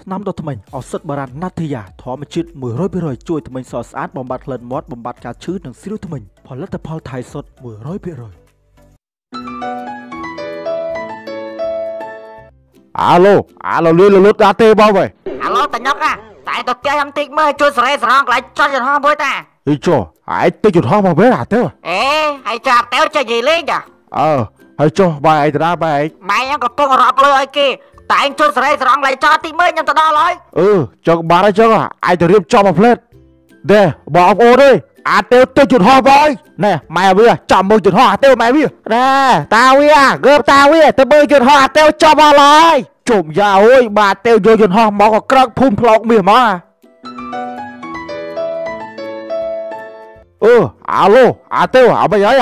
ថ្នាំដុសធ្មេញឱសថបុរាណណាត់ធីយ៉ាធម្មជាតិ 100% ជួយធ្មេញសស្អាតបំបត្តិក្លិនមាត់បំបត្តិការឈឺនិងស្រួលធ្មេញផលិតផលថៃសុទ្ធ 100% អាឡូលឿនលុតដាក់ទេបងវិញអាឡូតាញុកតែទៅផ្ទះខ្ញុំតិចមើលជួយសរេសរងកន្លែងចុចយន្តហោះមួយតាអីចុះឯងទៅយន្តហោះមកវិញអាទេអេហើយចាតែចេះនិយាយលេងចាហើយចុះបាយឯងទៅណាបាយម៉ែខ្ញុំកំពុងរត់លុយឲ្យគេតែឯងជួយសរេសរងកន្លែងចុចតិចមើលខ្ញុំទៅដល់ហើយចុះបាត់ហើយចុះឯងទៅរៀបចំមកផ្លេតទេបងប្អូនអើយអាទេទៅយន្តហោះបងណែម៉ែវាចាំមើលយន្តហោះអាទេម៉ែវាតាវាកើបតាវាទៅមើលយន្តហោះអាទេចប់ហើយជុំយ៉ាអើយបាទទេយកយន្តហោះមកក៏ក្រឹកភូមិផ្លោកមាសមកអាឡូអាទេអត់មិនហើយ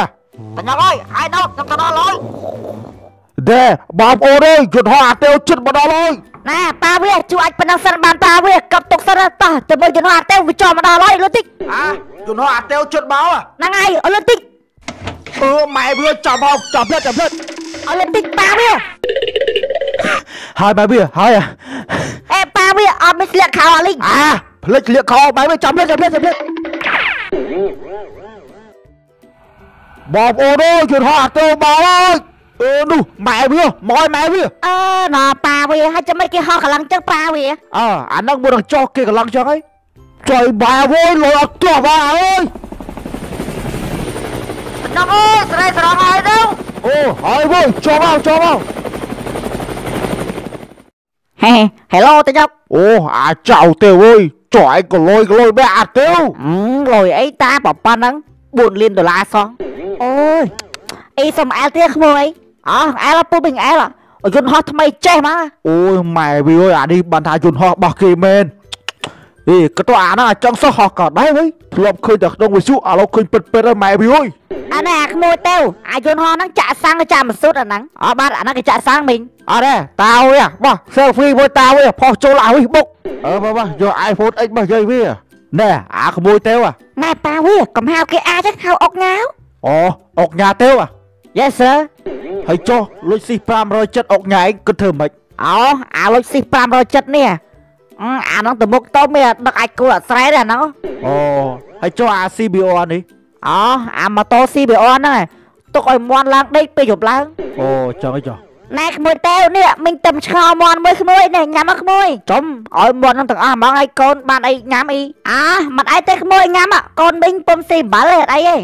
តាញុកអើយហើយដល់ខ្ញុំទៅដល់ហើយទេបងប្អូនអើយយន្តហោះអាទេជិតមកដល់ហើយណែតាវាជួយអាចប៉ុណ្ណឹងសិនបានតាវាកັບទុកសិនតោះទៅមើលយន្តហោះអាទេវាចូលមកដល់ហើយលុយតិចយន្តហោះអាទេជិតមកហ្នឹងហើយអលុយតិចម៉ែវាចាំមកចាំផ្លិតអលុយតិចតាវាហើយម៉ែវាហើយតាវាអត់មានស្លៀកខោអលីងផ្លិចស្លៀកខោម៉ែវាចាំផ្លិតបងប្អូនអើយយន្តហោះអាទេមកហើយនោះម៉ែវាមកម៉ែវាណ៎ប៉ាវាហើយចាំមិនគេហោះកន្លងចឹងប៉ាវាអាហ្នឹងមួយនឹងចោះគេកន្លងចឹងហីចុយម៉ែវ៉យលុយអត់ទោះម៉ែអើយណ៎ស្រែស្រងហើយទៅហើយវ៉យចូលមកហេឡូតាញុកអាចៅទេវ៉យចុះឯងក៏លុយបែអាទេលុយអីតាប៉ុណ្ណឹង$4 លានសោះអីសុំអែលទៀតក្មួយអែលពូវិញអែលយន្តហោះថ្មីចេះមកម៉ែវាអើយអានេះបានថាយន្តហោះរបស់គេមែនក៏ទៅអាហ្នឹងអាចង់សោះហោះក៏ដែរវិញធ្លាប់ឃើញតែក្នុងវិទ្យុឥឡូវឃើញពិតហើយម៉ែវាអើយអានេះអាក្មួយទៅអាយន្តហោះហ្នឹងចាក់សាំងចាក់ម៉ាស៊ូតអាហ្នឹងបាទអាហ្នឹងគេចាក់សាំងមិញអត់ទេតាវាបោះ selfie មួយតាវាផុសចូលឲ្យបុកបោះយក iPhone X មកយាយវាណែអាក្មួយទៅណែប៉ាវាកំហៅគេអាចហៅអុកញ៉ាវអុកញ៉ាទៅYes sir ហើយចុះលុយស៊ី570អុកញ៉ាឯងគិតធ្វើម៉េចអាលុយស៊ី570នេះអាហ្នឹងទៅមុខទៅមានដឹកអាចគូអត់ស្រែទេអាហ្នឹងហើយចុះអា CBR នេះអាម៉ូតូ CBR ហ្នឹងទុកឲ្យមន់ឡើងដេកពេលយប់ឡើងចឹងអីចុះណែក្មួយតេវនេះមិញតែឆ្ងល់មន់មួយក្មួយនេះញ៉ាំមកក្មួយចំឲ្យមន់ហ្នឹងទាំងអស់ហ្មងឲ្យកូនបានអីញ៉ាំអីមិនអីទេក្មួយញ៉ាំកូនមិញពុំស៊ីអំបិលទេអីទេ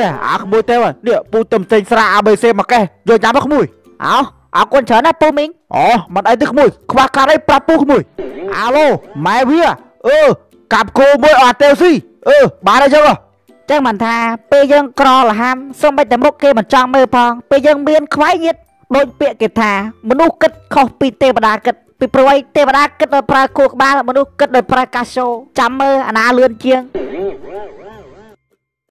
នេះអាក្មួយតេវនេះពូទៅផ្សេងស្រា ABC មកកេះយកញ៉ាំមកក្មួយអរគុណច្រើនណាពូមីងមិនអីទេក្មួយខ្វះខាតអីប្រាប់ពូក្មួយអាឡូម៉ែវាកាប់គោមួយអត់ទេស៊ីបានអីចឹងចឹងមិនថាពេលយើងក្រលហាមសូម្បីតែមុខគេមិនចង់មើលផងពេលយើងមានខ្វាយញាតដូចពាក្យគេថាមនុស្សគិតខុសពីទេវតាគិតពីព្រោះឯទេវតាគិតដោយប្រើខួរក្បាលមនុស្សគិតដោយប្រើកាសូចាំមើលអាណាលឿនជាង